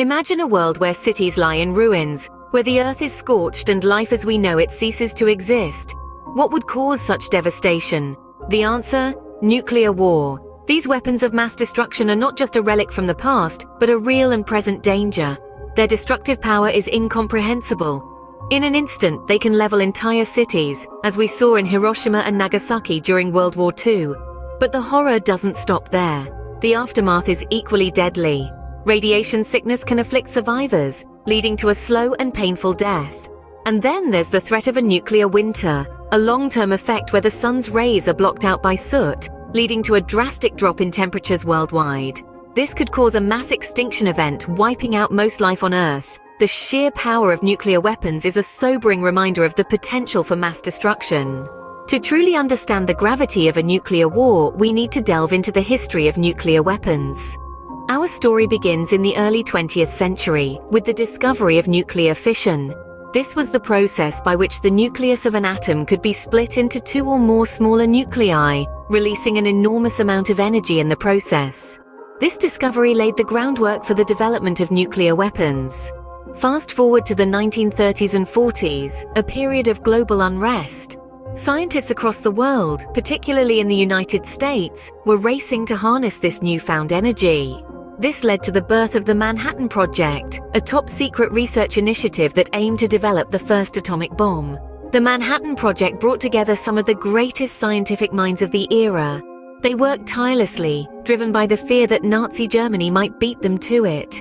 Imagine a world where cities lie in ruins, where the earth is scorched and life as we know it ceases to exist. What would cause such devastation? The answer? Nuclear war. These weapons of mass destruction are not just a relic from the past, but a real and present danger. Their destructive power is incomprehensible. In an instant, they can level entire cities, as we saw in Hiroshima and Nagasaki during World War II. But the horror doesn't stop there. The aftermath is equally deadly. Radiation sickness can afflict survivors, leading to a slow and painful death. And then there's the threat of a nuclear winter, a long-term effect where the sun's rays are blocked out by soot, leading to a drastic drop in temperatures worldwide. This could cause a mass extinction event, wiping out most life on Earth. The sheer power of nuclear weapons is a sobering reminder of the potential for mass destruction. To truly understand the gravity of a nuclear war, we need to delve into the history of nuclear weapons. Our story begins in the early 20th century, with the discovery of nuclear fission. This was the process by which the nucleus of an atom could be split into two or more smaller nuclei, releasing an enormous amount of energy in the process. This discovery laid the groundwork for the development of nuclear weapons. Fast forward to the 1930s and 40s, a period of global unrest. Scientists across the world, particularly in the United States, were racing to harness this newfound energy. This led to the birth of the Manhattan Project, a top-secret research initiative that aimed to develop the first atomic bomb. The Manhattan Project brought together some of the greatest scientific minds of the era. They worked tirelessly, driven by the fear that Nazi Germany might beat them to it.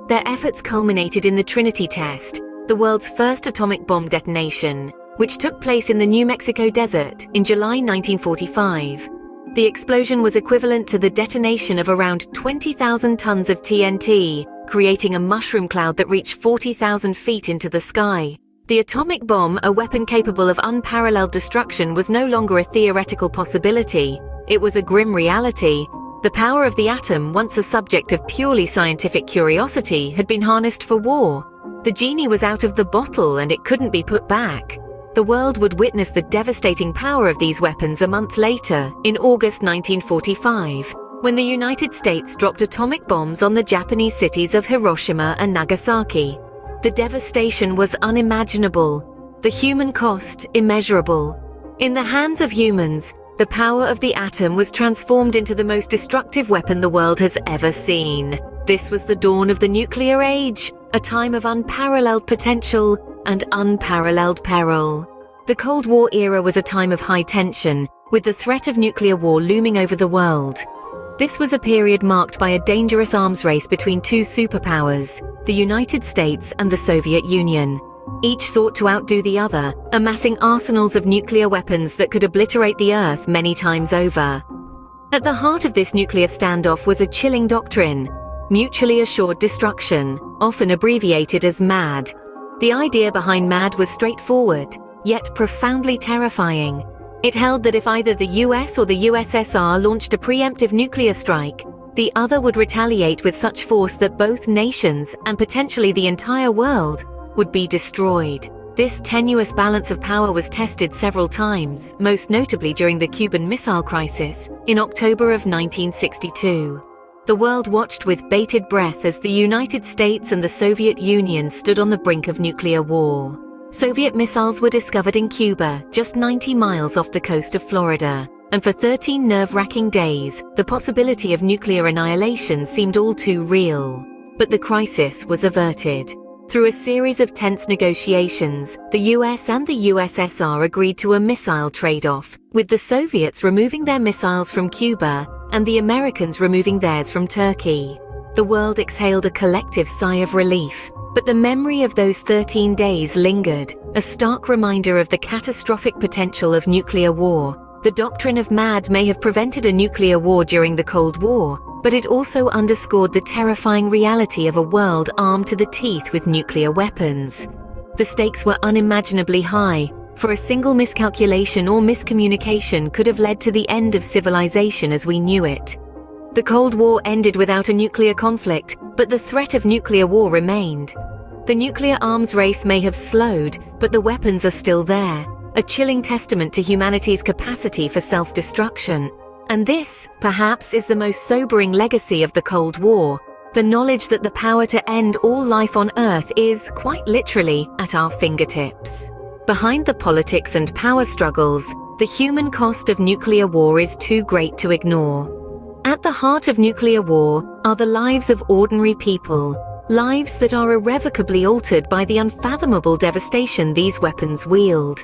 Their efforts culminated in the Trinity test, the world's first atomic bomb detonation, which took place in the New Mexico desert in July 1945. The explosion was equivalent to the detonation of around 20,000 tons of TNT, creating a mushroom cloud that reached 40,000 feet into the sky. The atomic bomb, a weapon capable of unparalleled destruction, was no longer a theoretical possibility. It was a grim reality. The power of the atom, once a subject of purely scientific curiosity, had been harnessed for war. The genie was out of the bottle and it couldn't be put back. The world would witness the devastating power of these weapons a month later, in August 1945, when the United States dropped atomic bombs on the Japanese cities of Hiroshima and Nagasaki. The devastation was unimaginable, the human cost immeasurable. In the hands of humans, the power of the atom was transformed into the most destructive weapon the world has ever seen. This was the dawn of the nuclear age, a time of unparalleled potential and unparalleled peril. The Cold War era was a time of high tension, with the threat of nuclear war looming over the world. This was a period marked by a dangerous arms race between two superpowers, the United States and the Soviet Union. Each sought to outdo the other, amassing arsenals of nuclear weapons that could obliterate the Earth many times over. At the heart of this nuclear standoff was a chilling doctrine: mutually assured destruction, often abbreviated as MAD. The idea behind MAD was straightforward, yet profoundly terrifying. It held that if either the US or the USSR launched a preemptive nuclear strike, the other would retaliate with such force that both nations, and potentially the entire world, would be destroyed. This tenuous balance of power was tested several times, most notably during the Cuban Missile Crisis in October of 1962. The world watched with bated breath as the United States and the Soviet Union stood on the brink of nuclear war. Soviet missiles were discovered in Cuba, just 90 miles off the coast of Florida, and for 13 nerve-wracking days, the possibility of nuclear annihilation seemed all too real. But the crisis was averted. Through a series of tense negotiations, the US and the USSR agreed to a missile trade-off, with the Soviets removing their missiles from Cuba and the Americans removing theirs from Turkey. The world exhaled a collective sigh of relief, but the memory of those 13 days lingered, a stark reminder of the catastrophic potential of nuclear war. The doctrine of MAD may have prevented a nuclear war during the Cold War, but it also underscored the terrifying reality of a world armed to the teeth with nuclear weapons. The stakes were unimaginably high, for a single miscalculation or miscommunication could have led to the end of civilization as we knew it. The Cold War ended without a nuclear conflict, but the threat of nuclear war remained. The nuclear arms race may have slowed, but the weapons are still there, a chilling testament to humanity's capacity for self-destruction. And this, perhaps, is the most sobering legacy of the Cold War: The knowledge that the power to end all life on Earth is, quite literally, at our fingertips. Behind the politics and power struggles, the human cost of nuclear war is too great to ignore. At the heart of nuclear war are the lives of ordinary people, lives that are irrevocably altered by the unfathomable devastation these weapons wield.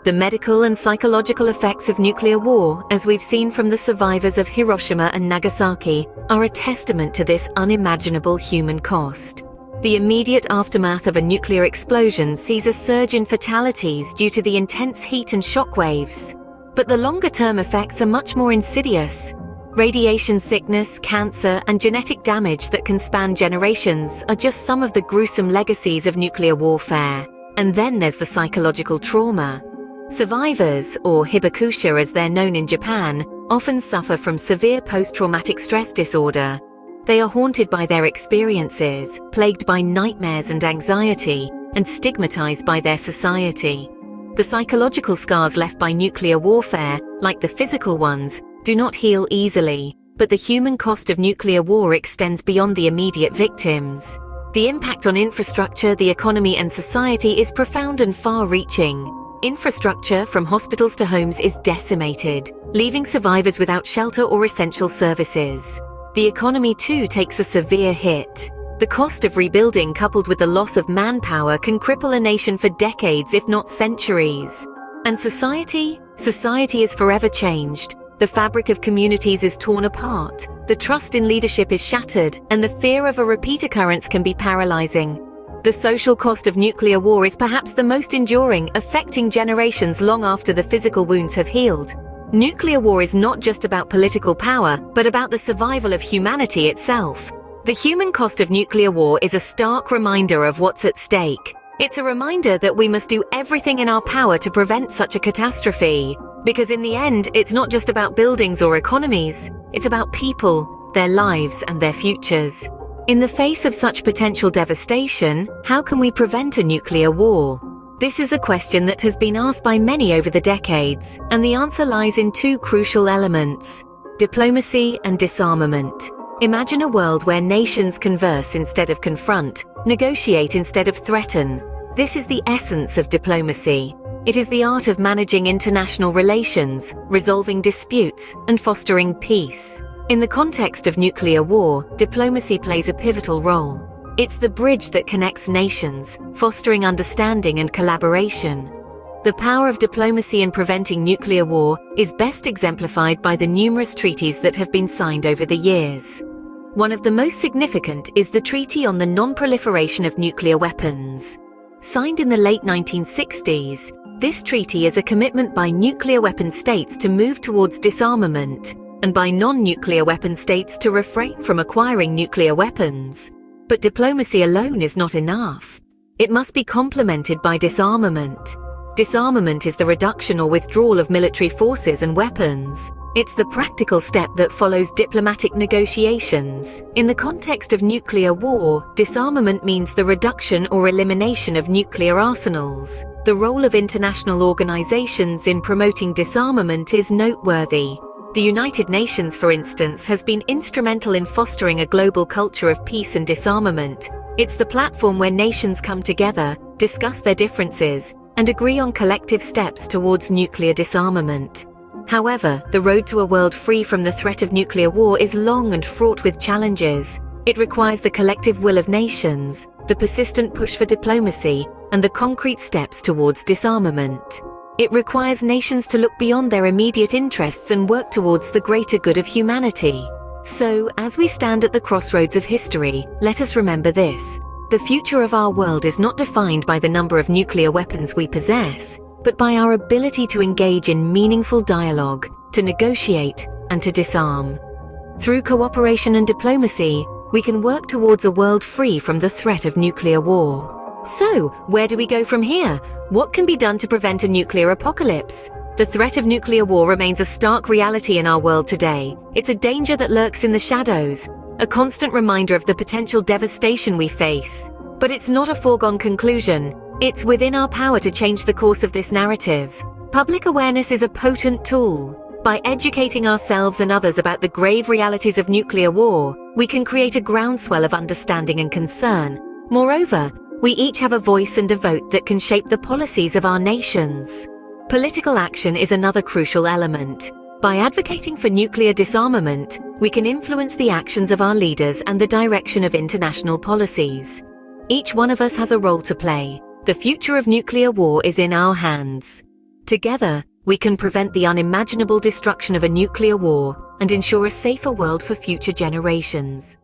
The medical and psychological effects of nuclear war, as we've seen from the survivors of Hiroshima and Nagasaki, are a testament to this unimaginable human cost. The immediate aftermath of a nuclear explosion sees a surge in fatalities due to the intense heat and shock waves. But the longer-term effects are much more insidious. Radiation sickness, cancer, and genetic damage that can span generations are just some of the gruesome legacies of nuclear warfare. And then there's the psychological trauma. Survivors, or hibakusha as they're known in Japan, often suffer from severe post-traumatic stress disorder. They are haunted by their experiences, plagued by nightmares and anxiety, and stigmatized by their society. The psychological scars left by nuclear warfare, like the physical ones, do not heal easily, but the human cost of nuclear war extends beyond the immediate victims. The impact on infrastructure, the economy, and society is profound and far-reaching. Infrastructure, from hospitals to homes, is decimated, leaving survivors without shelter or essential services. The economy too takes a severe hit. The cost of rebuilding, coupled with the loss of manpower, can cripple a nation for decades, if not centuries. And society? Society is forever changed. The fabric of communities is torn apart. The trust in leadership is shattered, and the fear of a repeat occurrence can be paralyzing. The social cost of nuclear war is perhaps the most enduring, affecting generations long after the physical wounds have healed. Nuclear war is not just about political power, but about the survival of humanity itself. The human cost of nuclear war is a stark reminder of what's at stake. It's a reminder that we must do everything in our power to prevent such a catastrophe. Because in the end, it's not just about buildings or economies, it's about people, their lives, and their futures. In the face of such potential devastation, how can we prevent a nuclear war? This is a question that has been asked by many over the decades, and the answer lies in two crucial elements: diplomacy and disarmament. Imagine a world where nations converse instead of confront, negotiate instead of threaten. This is the essence of diplomacy. It is the art of managing international relations, resolving disputes, and fostering peace. In the context of nuclear war, diplomacy plays a pivotal role. It's the bridge that connects nations, fostering understanding and collaboration. The power of diplomacy in preventing nuclear war is best exemplified by the numerous treaties that have been signed over the years. One of the most significant is the Treaty on the Non-Proliferation of Nuclear Weapons. Signed in the late 1960s, this treaty is a commitment by nuclear weapon states to move towards disarmament, and by non-nuclear weapon states to refrain from acquiring nuclear weapons. But diplomacy alone is not enough. It must be complemented by disarmament. Disarmament is the reduction or withdrawal of military forces and weapons. It's the practical step that follows diplomatic negotiations. In the context of nuclear war, disarmament means the reduction or elimination of nuclear arsenals. The role of international organizations in promoting disarmament is noteworthy. The United Nations, for instance, has been instrumental in fostering a global culture of peace and disarmament. It's the platform where nations come together, discuss their differences, and agree on collective steps towards nuclear disarmament. However, the road to a world free from the threat of nuclear war is long and fraught with challenges. It requires the collective will of nations, the persistent push for diplomacy, and the concrete steps towards disarmament. It requires nations to look beyond their immediate interests and work towards the greater good of humanity. So, as we stand at the crossroads of history, let us remember this. The future of our world is not defined by the number of nuclear weapons we possess, but by our ability to engage in meaningful dialogue, to negotiate, and to disarm. Through cooperation and diplomacy, we can work towards a world free from the threat of nuclear war. So, where do we go from here? What can be done to prevent a nuclear apocalypse? The threat of nuclear war remains a stark reality in our world today. It's a danger that lurks in the shadows, a constant reminder of the potential devastation we face. But it's not a foregone conclusion. It's within our power to change the course of this narrative. Public awareness is a potent tool. By educating ourselves and others about the grave realities of nuclear war, we can create a groundswell of understanding and concern. Moreover, we each have a voice and a vote that can shape the policies of our nations. Political action is another crucial element. By advocating for nuclear disarmament, we can influence the actions of our leaders and the direction of international policies. Each one of us has a role to play. The future of nuclear war is in our hands. Together, we can prevent the unimaginable destruction of a nuclear war and ensure a safer world for future generations.